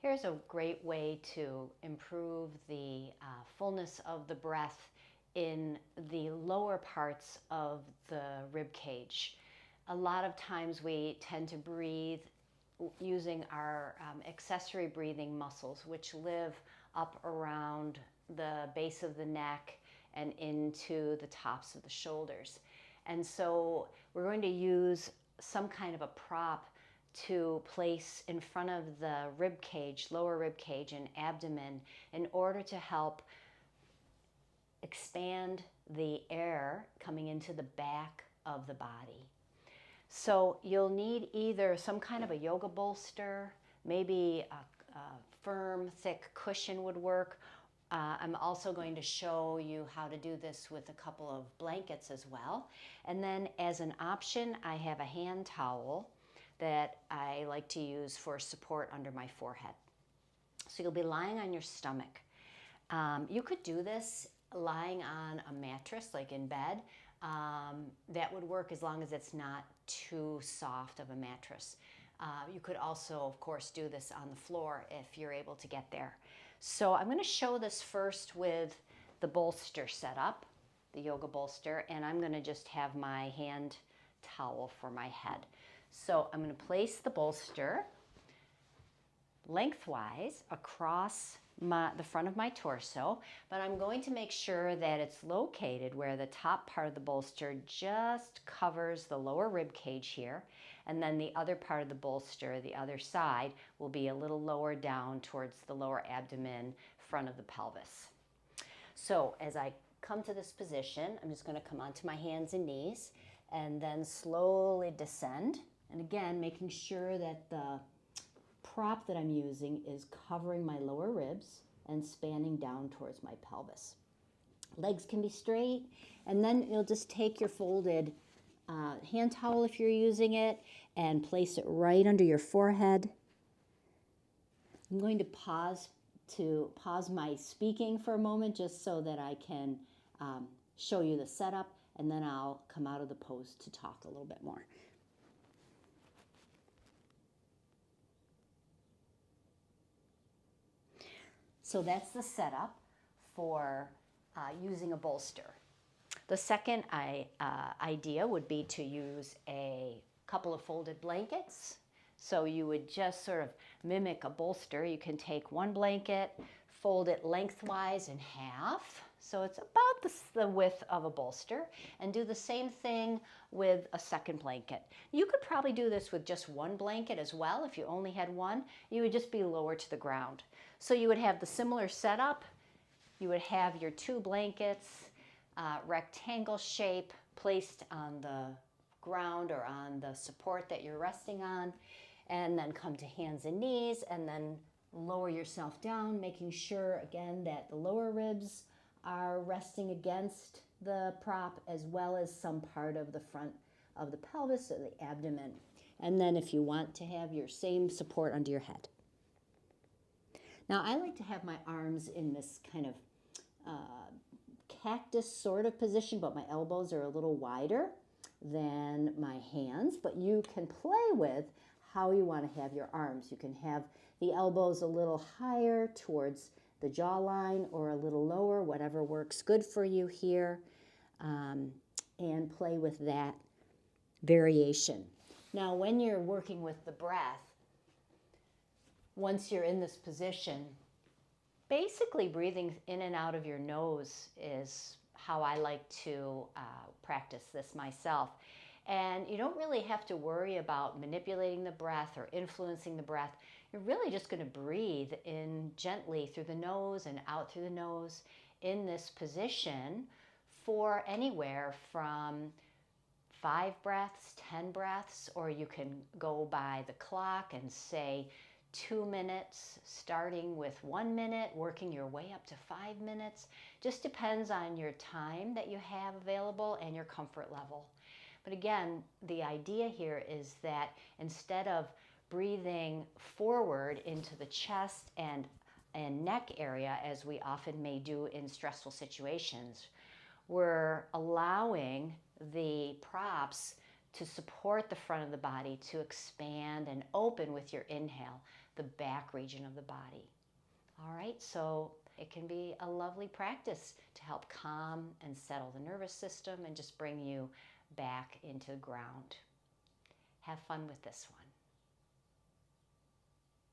Here's a great way to improve the fullness of the breath in the lower parts of the rib cage. A lot of times we tend to breathe using our accessory breathing muscles, which live up around the base of the neck and into the tops of the shoulders. And so we're going to use some kind of a prop to place in front of the rib cage, lower rib cage and abdomen, in order to help expand the air coming into the back of the body. So you'll need either some kind of a yoga bolster, maybe a firm, thick cushion would work. I'm also going to show you how to do this with a couple of blankets as well. And then as an option, I have a hand towel that I like to use for support under my forehead. So you'll be lying on your stomach. You could do this lying on a mattress, like in bed. That would work as long as it's not too soft of a mattress. You could also, of course, do this on the floor if you're able to get there. So I'm going to show this first with the bolster setup, the yoga bolster, and I'm going to just have my hand towel for my head. So I'm going to place the bolster lengthwise across the front of my torso, but I'm going to make sure that it's located where the top part of the bolster just covers the lower rib cage here, and then the other part of the bolster, the other side, will be a little lower down towards the lower abdomen, front of the pelvis. So as I come to this position, I'm just going to come onto my hands and knees and then slowly descend. And again, making sure that the prop that I'm using is covering my lower ribs and spanning down towards my pelvis. Legs can be straight, and then you'll just take your folded hand towel if you're using it and place it right under your forehead. I'm going to pause my speaking for a moment just so that I can show you the setup, and then I'll come out of the pose to talk a little bit more. So that's the setup for using a bolster. The second idea would be to use a couple of folded blankets. So you would just sort of mimic a bolster. You can take one blanket, fold it lengthwise in half, so it's about the width of a bolster, and do the same thing with a second blanket. You could probably do this with just one blanket as well. If you only had one, you would just be lower to the ground. So you would have the similar setup. You would have your two blankets, rectangle shape, placed on the ground or on the support that you're resting on, and then come to hands and knees, and then lower yourself down, making sure again that the lower ribs are resting against the prop, as well as some part of the front of the pelvis or the abdomen. And then if you want to have your same support under your head. Now I like to have my arms in this kind of cactus sort of position, but my elbows are a little wider than my hands, but you can play with how you want to have your arms. You can have the elbows a little higher towards the jawline or a little lower, whatever works good for you here, and play with that variation. Now, when you're working with the breath, once you're in this position, basically breathing in and out of your nose is how I like to practice this myself. And you don't really have to worry about manipulating the breath or influencing the breath. You're really just going to breathe in gently through the nose and out through the nose in this position for anywhere from 5 breaths, 10 breaths, or you can go by the clock and say 2 minutes, starting with 1 minute, working your way up to 5 minutes. Just depends on your time that you have available and your comfort level. But again, the idea here is that instead of breathing forward into the chest and neck area, as we often may do in stressful situations, we're allowing the props to support the front of the body to expand and open with your inhale, the back region of the body. All right, so it can be a lovely practice to help calm and settle the nervous system and just bring you back into the ground. Have fun with this one.